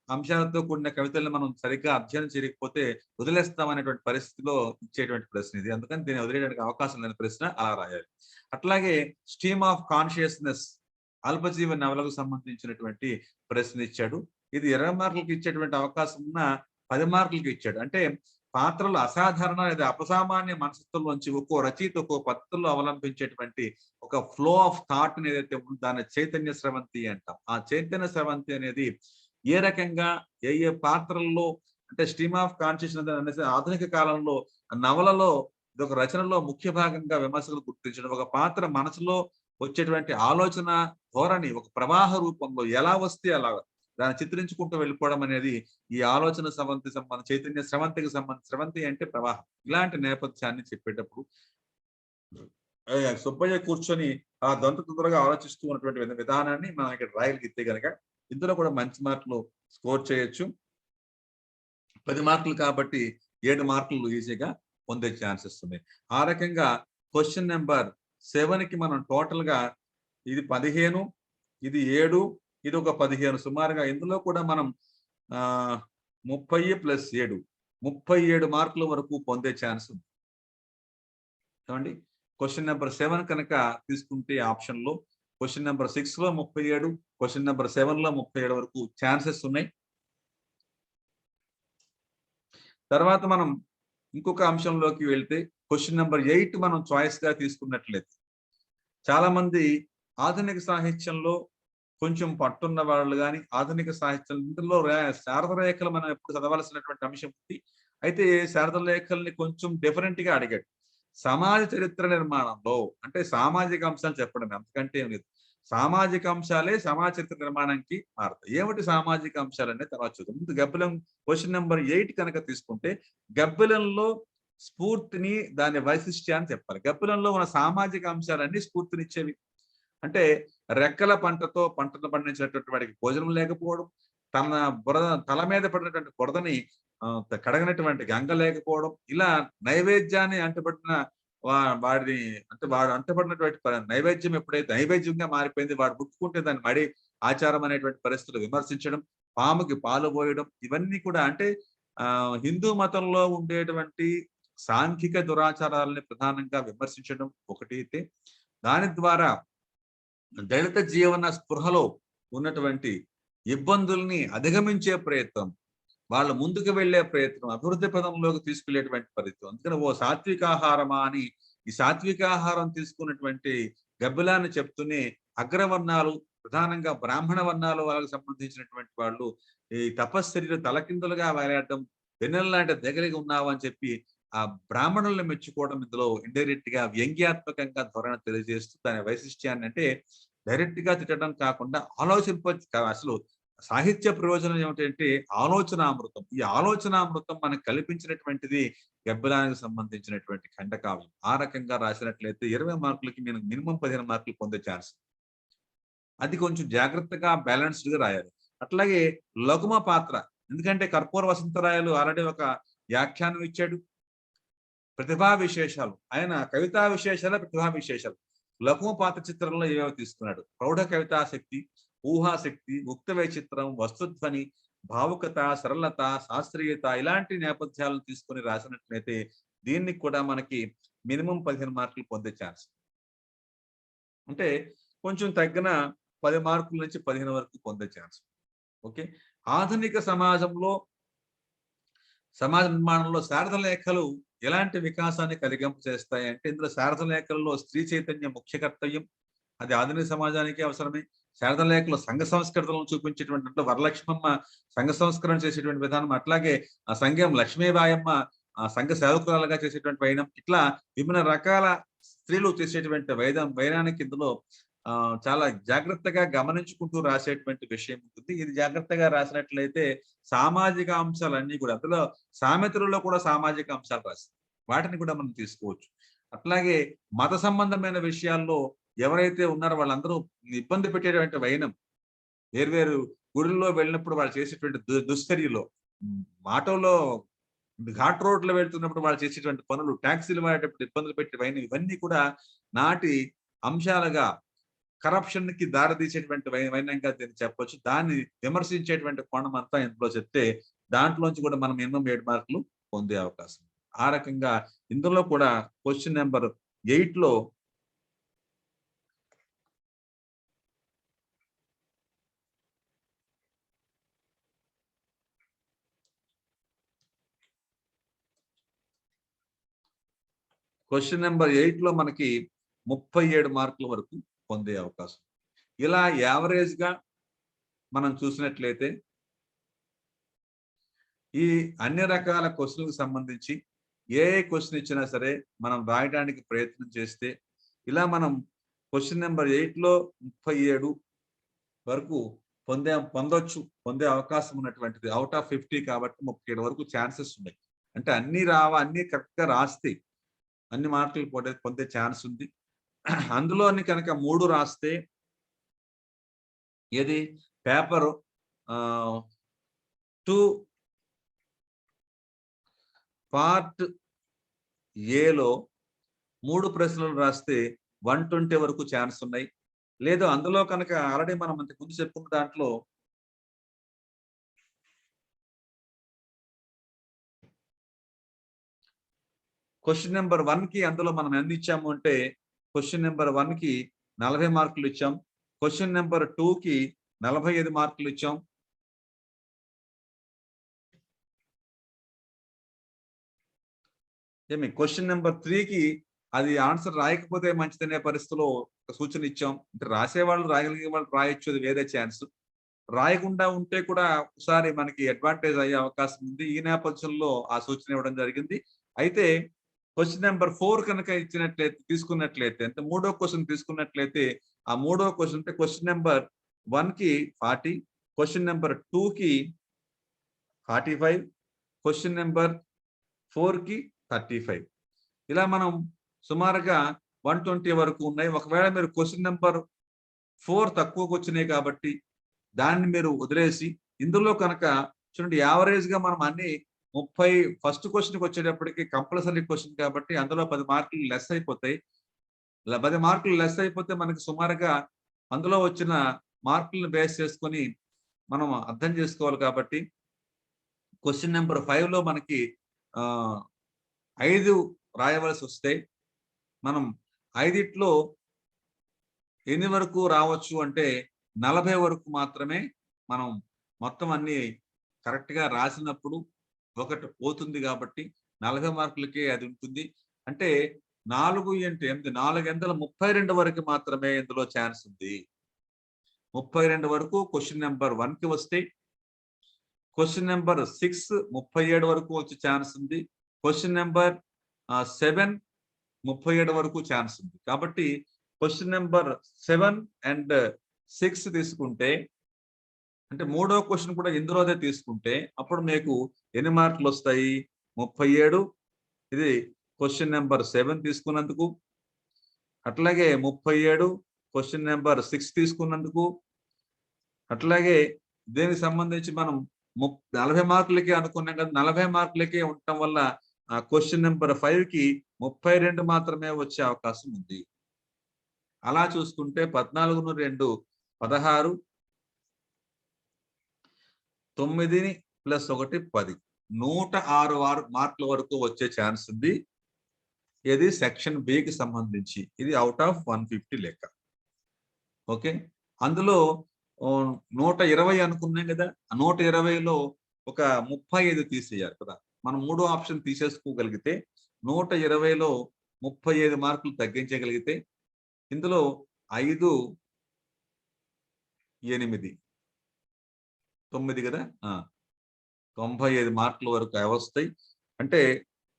అంశాలతో కూడిన కవితలను మనం సరిగ్గా అధ్యయనం చేయకపోతే వదిలేస్తామనేటువంటి పరిస్థితిలో ఇచ్చేటువంటి ప్రశ్న ఇది. అందుకని దీన్ని వదిలేయడానికి అవకాశం లేని ప్రశ్న అలా రాయాలి. అట్లాగే స్ట్రీమ్ ఆఫ్ కాన్షియస్నెస్ అల్పజీవ నవలకు సంబంధించినటువంటి ప్రశ్న ఇచ్చాడు. ఇది 20 మార్కులకి ఇచ్చేటువంటి అవకాశం ఉన్న 10 మార్కులకి ఇచ్చాడు. అంటే పాత్రలు అసాధారణ లేదా అపసామాన్య మనస్తత్వంలోంచి ఒక్కో రచయిత ఒక్కో పద్ధతుల్లో అవలంబించేటువంటి ఒక ఫ్లో ఆఫ్ థాట్ ఏదైతే ఉందో దాన్ని చైతన్య స్రవంతి అంటాం. ఆ చైతన్య స్రవంతి అనేది ఏ రకంగా ఏ పాత్రల్లో అంటే స్ట్రీమ్ ఆఫ్ కాన్షియస్నెస్ అనేసి ఆధునిక కాలంలో నవలలో ఇదొక రచనలో ముఖ్య భాగంగా విమర్శకులు గుర్తించడం. ఒక పాత్ర మనసులో వచ్చేటువంటి ఆలోచన ధోరణి ఒక ప్రవాహ రూపంలో ఎలా వస్తే అలా దాన్ని చిత్రించుకుంటూ వెళ్ళిపోవడం అనేది ఈ ఆలోచన చైతన్య స్రవంతికి స్రవంతి అంటే ప్రవాహం. ఇలాంటి నేపథ్యాన్ని చెప్పేటప్పుడు సుబ్బయ్య కూర్చొని ఆ తొందరగా ఆలోచిస్తూ ఉన్నటువంటి విధానాన్ని మనం ఇక్కడ రాయగలిగితే కనుక ఇందులో కూడా మంచి మార్కులు స్కోర్ చేయొచ్చు. 10 మార్కులు కాబట్టి 7 మార్కులు ఈజీగా పొందే ఛాన్సెస్ ఉన్నాయి. ఆ రకంగా క్వశ్చన్ నెంబర్ 7కి మనం టోటల్ గా ఇది 15, ఇది 7, ఇది ఒక 15 సుమారుగా ఇందులో కూడా మనం 30 + 7 37 మార్కుల వరకు పొందే ఛాన్స్ ఉంది. ఏమండి? క్వశ్చన్ నెంబర్ 7 కనుక తీసుకుంటే ఆప్షన్ లో క్వశ్చన్ నెంబర్ 6లో 37, క్వశ్చన్ నెంబర్ 7లో 37 వరకు ఛాన్సెస్ ఉన్నాయి. తర్వాత మనం ఇంకొక అంశంలోకి వెళ్తే క్వశ్చన్ నెంబర్ 8 మనం చాయిస్ గా తీసుకున్నట్లయితే చాలా మంది ఆధునిక సాహిత్యంలో కొంచెం పట్టున్న వాళ్ళు కానీ ఆధునిక సాహిత్యం ఇందులో శారద రేఖలు మనం ఎప్పుడు చదవాల్సినటువంటి అంశం ఉంది. అయితే శారద రేఖల్ని కొంచెం డిఫరెంట్ గా అడిగాడు. సమాజ చరిత్ర నిర్మాణంలో అంటే సామాజిక అంశాలు చెప్పడం అంతకంటే ఏం లేదు. సామాజిక అంశాలే సమాజ చరిత్ర నిర్మాణానికి మారుతాయి. ఏమిటి సామాజిక అంశాలు అనేది తర్వాత చూద్దాం. ముందు గబ్బిలం క్వశ్చన్ నెంబర్ 8 కనుక తీసుకుంటే గబ్బిలంలో స్ఫూర్తిని దాని వైశిష్ట్యాన్ని చెప్పాలి. గబ్బిలంలో ఉన్న సామాజిక అంశాలన్నీ స్ఫూర్తినిచ్చేవి. అంటే రెక్కల పంటను పండించినటువంటి వాడికి భోజనం లేకపోవడం, తల మీద పడినటువంటి బురదని కడగనటువంటి గంగ లేకపోవడం, ఇలా నైవేద్యాన్ని అంటబడిన వాడు అంటబడినటువంటి నైవేద్యం ఎప్పుడైతే నైవేద్యంగా మారిపోయింది, వాడు ముట్టుకుంటే దాన్ని మడి ఆచారం అనేటువంటి పరిస్థితులు విమర్శించడం, పాముకి పాలు పోయడం, ఇవన్నీ కూడా అంటే హిందూ మతంలో ఉండేటువంటి సాంఘిక దురాచారాలని ప్రధానంగా విమర్శించడం ఒకటి అయితే, దాని ద్వారా దళిత జీవన స్పృహలో ఉన్నటువంటి ఇబ్బందుల్ని అధిగమించే ప్రయత్నం, వాళ్ళ ముందుకు వెళ్ళే ప్రయత్నం, అభివృద్ధి పదంలోకి తీసుకెళ్లేటువంటి ప్రయత్నం. అందుకని ఓ సాత్వికాహారమా అని ఈ సాత్వికాహారం తీసుకున్నటువంటి గబ్బిలాన్ని చెప్తూనే అగ్రవర్ణాలు, ప్రధానంగా బ్రాహ్మణ వర్ణాలు వాళ్ళకి సంబంధించినటువంటి వాళ్ళు ఈ తపశ్చర్యలు తలకిందులుగా వేలాడడం, వెన్నెల్లాంటి దగ్గరగా ఉన్నావు అని చెప్పి ఆ బ్రాహ్మణుల్ని మెచ్చుకోవడం ఇందులో ఇండైరెక్ట్ గా వ్యంగ్యాత్మకంగా ధోరణి తెలియజేస్తూ దాని వైశిష్ట్యాన్ని అంటే డైరెక్ట్ గా తిట్టడం కాకుండా అసలు సాహిత్య ప్రయోజనం ఏమిటంటే ఆలోచనామృతం. ఈ ఆలోచనామృతం మనకు కల్పించినటువంటిది గబ్బిలానికి సంబంధించినటువంటి ఖండకావ్యం. ఆ రకంగా రాసినట్లయితే 20 మార్కులకి మినిమం 15 మార్కులు పొందే ఛాన్స్. అది కొంచెం జాగ్రత్తగా బ్యాలెన్స్డ్ గా రాయాలి. అట్లాగే లఘుమ పాత్ర, ఎందుకంటే కర్పూర వసంతరాయలు ఆల్రెడీ ఒక వ్యాఖ్యానం ఇచ్చాడు. ప్రతిభా విశేషాలు, ఆయన కవితా విశేషాలు, ప్రతిభా విశేషాలు. లఘుమ పాత్ర చిత్రంలో ఏవేవి తీసుకున్నాడు? ప్రౌఢ కవితాశక్తి, ఊహాశక్తి, ముక్త వైచిత్రం, వస్తుధ్వని, భావుకత, సరళత, శాస్త్రీయత ఇలాంటి నేపథ్యాలను తీసుకొని రాసినట్లయితే దీన్ని కూడా మనకి మినిమం 15 మార్కులు పొందే ఛాన్స్. అంటే కొంచెం తగ్గిన 10 మార్కుల నుంచి 15 వరకు పొందే ఛాన్స్. ఓకే. ఆధునిక సమాజంలో సమాజ నిర్మాణంలో శారద లేఖలు ఎలాంటి వికాసాన్ని కలిగింప చేస్తాయి అంటే, ఇందులో శారద లేఖల్లో స్త్రీ చైతన్యం ముఖ్య కర్తవ్యం. అది ఆధునిక సమాజానికి అవసరమే. శారద లేఖలో సంఘ సంస్కృతులను చూపించేటువంటి వరలక్ష్మమ్మ సంఘ సంస్కరణ చేసేటువంటి విధానం, అట్లాగే ఆ సంఘం లక్ష్మీబాయమ్మ ఆ సంఘ సేవకురాలుగా చేసేటువంటి వైనం, ఇట్లా విభిన్న రకాల స్త్రీలు చేసేటువంటి వైనానికి ఇందులో చాలా జాగ్రత్తగా గమనించుకుంటూ రాసేటువంటి విషయం ఉంటుంది. ఇది జాగ్రత్తగా రాసినట్లయితే సామాజిక అంశాలన్నీ కూడా, అందులో సామెతలలో కూడా సామాజిక అంశాలు రాసి వాటిని కూడా మనం తీసుకోవచ్చు. అట్లాగే మత సంబంధమైన విషయాల్లో ఎవరైతే ఉన్నారో వాళ్ళందరూ ఇబ్బంది పెట్టేటువంటి వైనం, వేర్వేరు గుడుల్లో వెళ్ళినప్పుడు వాళ్ళు చేసేటువంటి దుశ్చర్యలో, ఆటోలో ఘాట్ రోడ్లో వెళ్తున్నప్పుడు వాళ్ళు చేసేటువంటి పనులు, ట్యాక్సీలు వాడేటప్పుడు ఇబ్బందులు పెట్టే వైనం, ఇవన్నీ కూడా నాటి అంశాలుగా కరప్షన్ కి దారితీసేటువంటి వైనంగా చెప్పొచ్చు. దాన్ని విమర్శించేటువంటి కోణం అంతా ఇందులో చెప్తే దాంట్లోంచి కూడా మనం మినిమం 7 మార్కులు పొందే అవకాశం. ఆ రకంగా ఇందులో కూడా క్వశ్చన్ నెంబర్ 8లో మనకి 37 మార్కుల వరకు పొందే అవకాశం. ఇలా యావరేజ్ గా మనం చూసినట్లయితే ఈ అన్ని రకాల క్వశ్చన్లకు సంబంధించి ఏ క్వశ్చన్ ఇచ్చినా సరే మనం రాయడానికి ప్రయత్నం చేస్తే ఇలా మనం క్వశ్చన్ నెంబర్ 8లో 37 వరకు పొందే అవకాశం ఉన్నటువంటిది. అవుట్ ఆఫ్ 50 కాబట్టి 37 వరకు ఛాన్సెస్ ఉన్నాయి. అంటే అన్ని కరెక్ట్ గా రాస్తే అన్ని మార్కులు పొందే ఛాన్స్ ఉంది. అందులోని కనుక 3 రాస్తే ఏది పేపర్ 2 పార్ట్ ఏలో 3 ప్రశ్నలు రాస్తే 120 వరకు ఛాన్స్ ఉన్నాయి. లేదు అందులో కనుక ఆల్రెడీ మనం ఇంతకు ముందు చెప్పుకున్న దాంట్లో క్వశ్చన్ నెంబర్ 1కి అందులో మనం ఎన్ని ఇచ్చాము అంటే, క్వశ్చన్ నెంబర్ 1కి 40 మార్కులు ఇచ్చాం. క్వశ్చన్ నెంబర్ 2కి 45 మార్కులు ఇచ్చాం. క్వశ్చన్ నెంబర్ 3కి అది ఆన్సర్ రాయకపోతే మంచిదనే పరిస్థితిలో సూచన ఇచ్చాం. అంటే రాసేవాళ్ళు రాయగలిగే వాళ్ళు రాయొచ్చు, అది వేరే ఛాన్స్. రాయకుండా ఉంటే కూడా ఒకసారి మనకి అడ్వాంటేజ్ అయ్యే అవకాశం ఉంది. ఈ నేపథ్యంలో ఆ సూచన ఇవ్వడం జరిగింది. అయితే క్వశ్చన్ నెంబర్ 4 కనుక తీసుకున్నట్లయితే అంటే 3వ క్వశ్చన్ తీసుకున్నట్లయితే ఆ 3వ క్వశ్చన్ అంటే క్వశ్చన్ నెంబర్ 1కి 40, క్వశ్చన్ నెంబర్ 2కి 45, క్వశ్చన్ నెంబర్ 4కి 35. ఇలా మనం సుమారుగా 120 వరకు ఉన్నాయి. ఒకవేళ మీరు క్వశ్చన్ నెంబర్ 4 తక్కువకు వచ్చినాయి కాబట్టి దాన్ని మీరు వదిలేసి ఇందులో కనుక చూడండి, యావరేజ్ గా మనం అన్ని 30 ఫస్ట్ క్వశ్చన్కి వచ్చేటప్పటికి కంపల్సరీ క్వశ్చన్ కాబట్టి అందులో 10 మార్కులు లెస్ అయిపోతాయి. 10 మార్కులు లెస్ అయిపోతే మనకి సుమారుగా అందులో వచ్చిన మార్కులను బేస్ చేసుకొని మనం అర్థం చేసుకోవాలి. కాబట్టి క్వశ్చన్ నెంబర్ 5లో మనకి 5 రాయవలసి వస్తే మనం 5లో ఎన్ని వరకు రావచ్చు అంటే 40 వరకు మాత్రమే మనం మొత్తం అన్ని కరెక్ట్‌గా రాసినప్పుడు ఒకటి పోతుంది కాబట్టి 40 మార్కులకే అది ఉంటుంది. అంటే 4 ఇంటూ 8 4 ఎంతల 32 వరకు మాత్రమే ఇందులో ఛాన్స్ ఉంది. 32 వరకు క్వెషన్ నంబర్ 1కి వస్తే క్వెషన్ నంబర్ 6 37 వరకు వచ్చే ఛాన్స్ ఉంది. క్వెషన్ నంబర్ 7 37 వరకు ఛాన్స్ ఉంది. కాబట్టి క్వెషన్ నంబర్ 7 అండ్ 6 తీసుకుంటే అంటే మూడో క్వెషన్ కూడా ఇందులోదే తీసుకుంటే అప్పుడు మీకు ఎన్ని మార్కులు వస్తాయి? 37 ఇది క్వెషన్ నంబర్ 7 తీసుకున్నందుకు. అట్లాగే 37 క్వెషన్ నంబర్ 6 తీసుకున్నందుకు. అట్లాగే దీనికి సంబంధించి మనం 40 మార్కులకే అనుకున్నాం కదా! 40 మార్కులకే ఉండటం వల్ల క్వెషన్ నంబర్ 5కి 32 మాత్రమే వచ్చే అవకాశం ఉంది. అలా చూసుకుంటే 14ను 2 16 9 ప్లస్ 1 10 106 మార్కుల వరకు వచ్చే ఛాన్స్ ఉంది. ఇది సెక్షన్ బికి సంబంధించి. ఇది ఔట్ ఆఫ్ 150 లెక్క. ఓకే. అందులో 120 అనుకున్నాం కదా! 120లో ఒక 35 తీసేయాలి కదా! మనం మూడో ఆప్షన్ తీసేసుకోగలిగితే 120లో 35 మార్కులు తగ్గించగలిగితే ఇందులో 5, 8, 9 కదా! 95 మార్కుల వరకు అవొస్తాయి. అంటే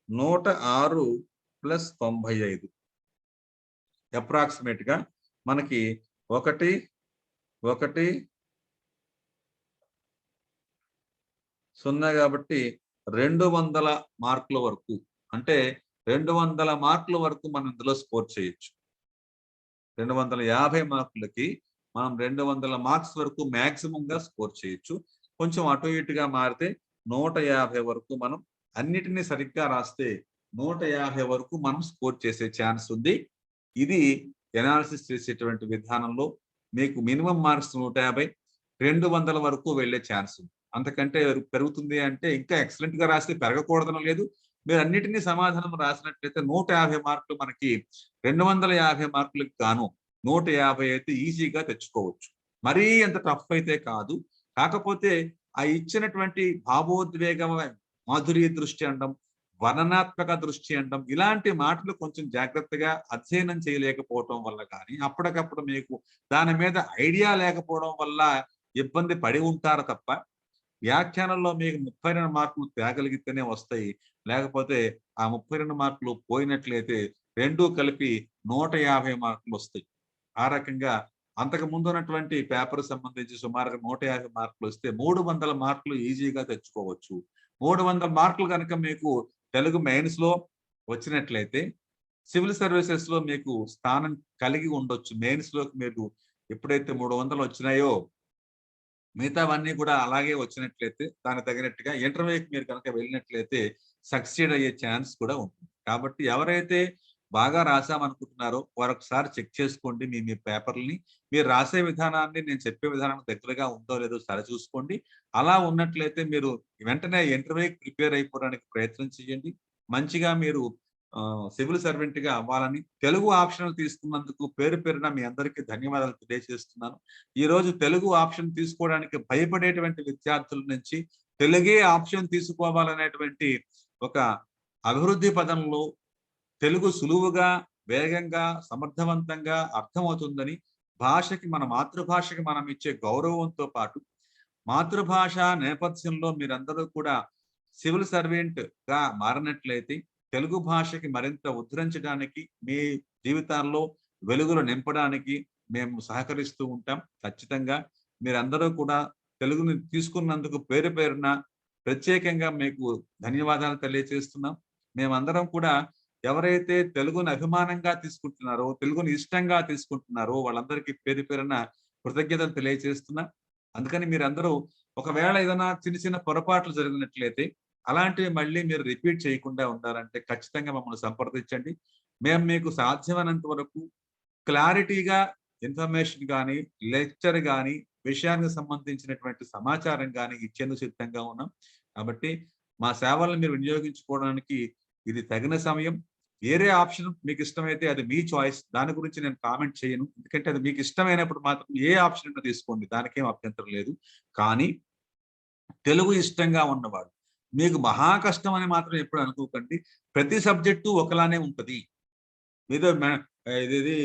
106 ప్లస్ 95 అప్రాక్సిమేట్‌గా మనకి 1, 1, 0 కాబట్టి 200 మార్కుల వరకు అంటే 200 మార్కుల వరకు మనం ఇందులో స్కోర్ చేయొచ్చు. 250 మార్కులకి మనం 200 మార్క్స్ వరకు మాక్సిమంగా స్కోర్ చేయొచ్చు. కొంచెం అటు ఇటుగా మారితే 150 వరకు మనం అన్నిటిని సరిగ్గా రాస్తే 150 వరకు మనం స్కోర్ చేసే ఛాన్స్ ఉంది. ఇది ఎనాలిసిస్ చేసేటువంటి విధానంలో మీకు మినిమం మార్క్స్ 150, 200 వరకు వెళ్ళే ఛాన్స్ ఉంది. అంతకంటే పెరుగుతుంది అంటే ఇంకా ఎక్సలెంట్‌గా రాస్తే పెరగకూడదని లేదు. మీరు అన్నిటిని సమాధానం రాసినట్లయితే 150 మార్కులు మనకి 250 మార్కులకు గాను 150 అయితే ఈజీగా తెచ్చుకోవచ్చు. మరీ అంత టఫ్ అయితే కాదు. కాకపోతే ఆ ఇచ్చినటువంటి భావోద్వేగ మాధుర్య దృష్టి అనడం, వర్ణనాత్మక దృష్టి అనడం ఇలాంటి మాటలు కొంచెం జాగ్రత్తగా అధ్యయనం చేయలేకపోవటం వల్ల కానీ, అప్పటికప్పుడు మీకు దాని మీద ఐడియా లేకపోవడం వల్ల ఇబ్బంది పడి ఉంటారు తప్ప, వ్యాఖ్యానంలో మీకు 32 మార్కులు తేగలిగితేనే వస్తాయి. లేకపోతే ఆ 32 మార్కులు పోయినట్లయితే 2 కలిపి 150 మార్కులు వస్తాయి. ఆ రకంగా అంతకు ముందు ఉన్నటువంటి పేపర్ సంబంధించి సుమారుగా 150 మార్కులు వస్తే 300 మార్కులు ఈజీగా తెచ్చుకోవచ్చు. 300 మార్కులు గనక మీకు తెలుగు మెయిన్స్‌లో వచ్చినట్లయితే సివిల్ సర్వీసెస్‌లో మీకు స్థానం కలిగి ఉండొచ్చు. మెయిన్స్‌లోకి మీరు ఎప్పుడైతే 300 వచ్చినాయో మిగతావన్నీ కూడా అలాగే వచ్చినట్లయితే దానికి తగినట్టుగా ఇంటర్వ్యూకి మీరు కనుక వెళ్ళినట్లయితే సక్సీడ్ అయ్యే ఛాన్స్ కూడా ఉంటుంది. కాబట్టి ఎవరైతే బాగా రాసామనుకుంటున్నారో వారొకసారి చెక్ చేసుకోండి మీ మీ పేపర్‌లని. మీరు రాసే విధానాన్ని నేను చెప్పే విధానానికి దగ్గరగా ఉందో లేదో సరిచూసుకోండి. అలా ఉన్నట్లయితే మీరు వెంటనే ఇంటర్వ్యూకి ప్రిపేర్ అయిపోవడానికి ప్రయత్నం చేయండి. మంచిగా మీరు సివిల్ సర్వెంట్‌గా అవ్వాలని తెలుగు ఆప్షనల్ తీసుకున్నందుకు పేరు పేరున మీ అందరికీ ధన్యవాదాలు తెలియజేస్తున్నాను. ఈరోజు తెలుగు ఆప్షన్ తీసుకోవడానికి భయపడేటువంటి విద్యార్థుల నుంచి తెలుగే ఆప్షన్ తీసుకోవాలనేటువంటి ఒక అభివృద్ధి పదంలో తెలుగు సులువుగా, వేగంగా, సమర్థవంతంగా అర్థమవుతుందని భాషకి మన మాతృభాషకి మనం ఇచ్చే గౌరవంతో పాటు మాతృభాష నేపథ్యంలో మీరందరూ కూడా సివిల్ సర్వెంట్‌గా మారినట్లయితే తెలుగు భాషకి మరింత ఉద్ధరించడానికి మీ జీవితాల్లో వెలుగులు నింపడానికి మేము సహకరిస్తూ ఉంటాం. ఖచ్చితంగా మీరందరూ కూడా తెలుగుని తీసుకున్నందుకు పేరు పేరున ప్రత్యేకంగా మీకు ధన్యవాదాలు తెలియజేస్తున్నాం. మేమందరం కూడా ఎవరైతే తెలుగుని అభిమానంగా తీసుకుంటున్నారో, తెలుగుని ఇష్టంగా తీసుకుంటున్నారో వాళ్ళందరికీ పేరు పేరున కృతజ్ఞతలు తెలియజేస్తున్నా. అందుకని మీరందరూ ఒకవేళ ఏదైనా చిన్న చిన్న పొరపాట్లు జరిగినట్లయితే అలాంటివి మళ్ళీ మీరు రిపీట్ చేయకుండా ఉండాలంటే ఖచ్చితంగా మమ్మల్ని సంప్రదించండి. మేము మీకు సాధ్యమైనంత వరకు క్లారిటీగా ఇన్ఫర్మేషన్ గాని, లెక్చర్ గాని, విషయానికి సంబంధించినటువంటి సమాచారం గాని ఇచ్చేందుకు సిద్ధంగా ఉన్నాం. కాబట్టి మా సేవలను మీరు వినియోగించుకోవడానికి ఇది తగిన సమయం. వేరే ఆప్షన్ మీకు ఇష్టమైతే అది మీ చాయిస్. దాని గురించి నేను కామెంట్ చేయను. ఎందుకంటే అది మీకు ఇష్టమైనప్పుడు మాత్రం ఏ ఆప్షన్ అయినా తీసుకోండి. దానికేం అభ్యంతరం లేదు. కానీ తెలుగు ఇష్టంగా ఉన్నవాడు, మీకు మహా కష్టం అని మాత్రం ఎప్పుడు అనుకోకండి. ప్రతి సబ్జెక్టు ఒకలానే ఉంటది. ఏదో ఇదేది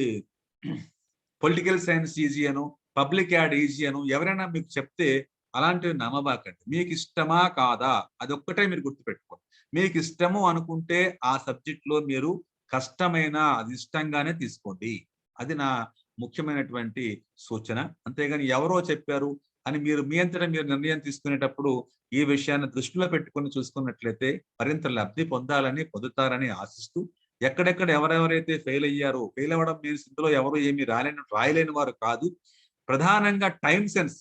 పొలిటికల్ సైన్స్ ఈజీ అనో, పబ్లిక్ యాడ్ ఈజీ అనో ఎవరైనా మీకు చెప్తే అలాంటివి నమ్మబాకండి. మీకు ఇష్టమా కాదా అదొక్కటే మీరు గుర్తుపెట్టుకోండి. మీకు ఇష్టము అనుకుంటే ఆ సబ్జెక్ట్‌లో మీరు కష్టమైన అది ఇష్టంగానే తీసుకోండి. అది నా ముఖ్యమైనటువంటి సూచన. అంతేగాని ఎవరో చెప్పారు అని మీరు మీ అంతటా మీరు నిర్ణయం తీసుకునేటప్పుడు ఈ విషయాన్ని దృష్టిలో పెట్టుకొని చూసుకున్నట్లయితే మరింత లబ్ధి పొందుతారని ఆశిస్తూ, ఎక్కడెక్కడ ఎవరెవరైతే ఫెయిల్ అయ్యారో, ఫెయిల్ అవ్వడం మీన్స్ ఇందులో ఎవరు ఏమి రాయలేని వారు కాదు. ప్రధానంగా టైమ్ సెన్స్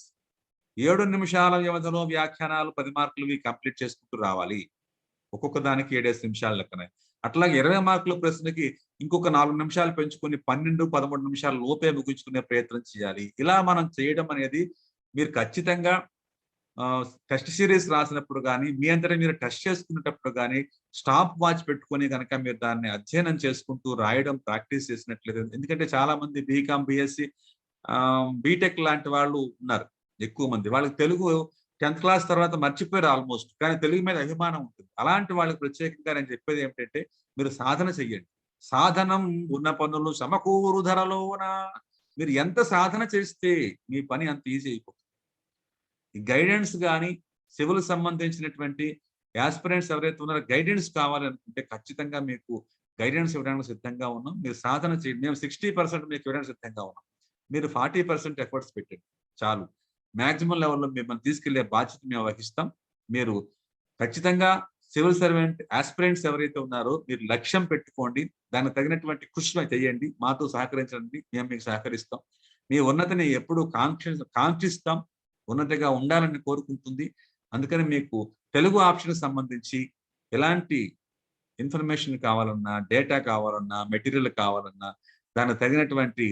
7 నిమిషాల వ్యవధిలో వ్యాఖ్యానాలు 10 మార్కులవి కంప్లీట్ చేసుకుంటూ రావాలి. ఒక్కొక్క దానికి 7 నిమిషాల లెక్కన. అట్లాగే 20 మార్కుల ప్రశ్నకి ఇంకొక 4 నిమిషాలు పెంచుకొని 12, 13 నిమిషాల లోపే ముగించుకునే ప్రయత్నం చేయాలి. ఇలా మనం చేయడం అనేది మీరు ఖచ్చితంగా టెస్ట్ సిరీస్ రాసినప్పుడు గాని, మీ అంతటా మీరు టెస్ట్ చేసుకునేటప్పుడు గాని, స్టాప్ వాచ్ పెట్టుకొని గనక మీరు దాన్ని అధ్యయనం చేసుకుంటూ రాయడం ప్రాక్టీస్ చేసినట్లయితే, ఎందుకంటే చాలా మంది బీకామ్, బీఎస్సీ, బీటెక్ లాంటి వాళ్ళు ఉన్నారు ఎక్కువ మంది. వాళ్ళకి తెలుగు 10th క్లాస్ తర్వాత మర్చిపోయారు ఆల్మోస్ట్. కానీ తెలుగు మీద అభిమానం ఉంటుంది. అలాంటి వాళ్ళకి ప్రత్యేకంగా నేను చెప్పేది ఏమిటంటే, మీరు సాధన చెయ్యండి. సాధనం ఉన్న పనులు సమకూరు ధరలోన. మీరు ఎంత సాధన చేస్తే మీ పని అంత ఈజీ అయిపోతుంది. ఈ గైడెన్స్ గాని, సివిల్ సంబంధించినటువంటి యాస్పిరెంట్స్ ఎవరైతే ఉన్నారో గైడెన్స్ కావాలనుకుంటే ఖచ్చితంగా మీకు గైడెన్స్ ఇవ్వడానికి సిద్ధంగా ఉన్నాం. మీరు సాధన చేయండి. మేము 60% మీకు ఇవ్వడానికి సిద్ధంగా ఉన్నాం. మీరు 40% ఎఫర్ట్స్ పెట్టండి చాలు. మాక్సిమం లెవెల్‌లో మిమ్మల్ని తీసుకెళ్లే బాధ్యత మేము వహిస్తాం. మీరు ఖచ్చితంగా సివిల్ సర్వెంట్ యాస్పిరెంట్స్ ఎవరైతే ఉన్నారో మీరు లక్ష్యం పెట్టుకోండి. దానికి తగినటువంటి కృషి చేయండి. మాతో సహకరించండి. మేము మీకు సహకరిస్తాం. మీ ఉన్నతిని ఎప్పుడూ కాంక్షిస్తాం. ఉన్నతిగా ఉండాలని కోరుకుంటుంది. అందుకని మీకు తెలుగు ఆప్షన్‌కి సంబంధించి ఎలాంటి ఇన్ఫర్మేషన్ కావాలన్నా, డేటా కావాలన్నా, మెటీరియల్ కావాలన్నా దానికి తగినటువంటి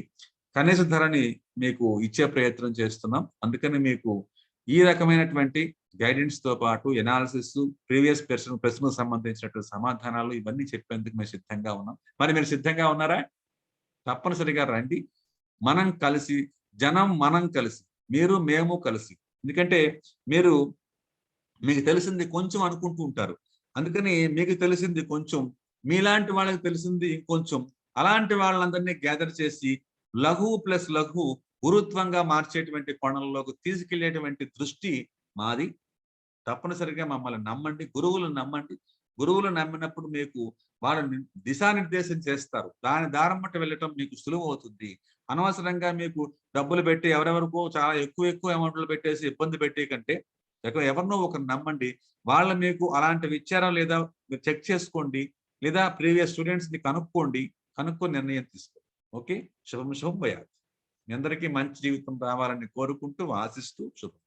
కనీస ధరని మీకు ఇచ్చే ప్రయత్నం చేస్తున్నాం. అందుకని మీకు ఈ రకమైనటువంటి గైడెన్స్‌తో పాటు ఎనాలిసిస్, ప్రీవియస్ ప్రశ్నలకు సంబంధించినటువంటి సమాధానాలు ఇవన్నీ చెప్పేందుకు మేము సిద్ధంగా ఉన్నాం. మరి మీరు సిద్ధంగా ఉన్నారా? తప్పనిసరిగా రండి. మనం కలిసి, మనం కలిసి, మీరు, మేము కలిసి. ఎందుకంటే మీకు తెలిసింది కొంచెం అనుకుంటూ ఉంటారు. అందుకని మీకు తెలిసింది కొంచెం, మీలాంటి వాళ్ళకి తెలిసింది ఇంకొంచెం, అలాంటి వాళ్ళందరినీ గ్యాదర్ చేసి లఘువు ప్లస్ లఘువు గురుత్వంగా మార్చేటువంటి కోణంలోకి తీసుకెళ్లేటువంటి దృష్టి మాది. తప్పనిసరిగా మమ్మల్ని నమ్మండి. గురువులను నమ్మండి. గురువులు నమ్మినప్పుడు మీకు వాళ్ళు దిశానిర్దేశం చేస్తారు. దాని దారమ్మట వెళ్ళటం మీకు సులువవుతుంది. అనవసరంగా మీకు డబ్బులు పెట్టి ఎవరెవరికో చాలా ఎక్కువ అమౌంట్‌లు పెట్టేసి ఇబ్బంది పెట్టే కంటే ఎవరినో ఒకరిని నమ్మండి. వాళ్ళు మీకు అలాంటివి ఇచ్చారా లేదా మీరు చెక్ చేసుకోండి. లేదా ప్రీవియస్ స్టూడెంట్స్‌ని కనుక్కోండి. కనుక్కొని నిర్ణయం తీసుకోండి. ఓకే. శుభం భయాత్. మీ అందరికీ మంచి జీవితం రావాలని కోరుకుంటూ, ఆశిస్తూ శుభం.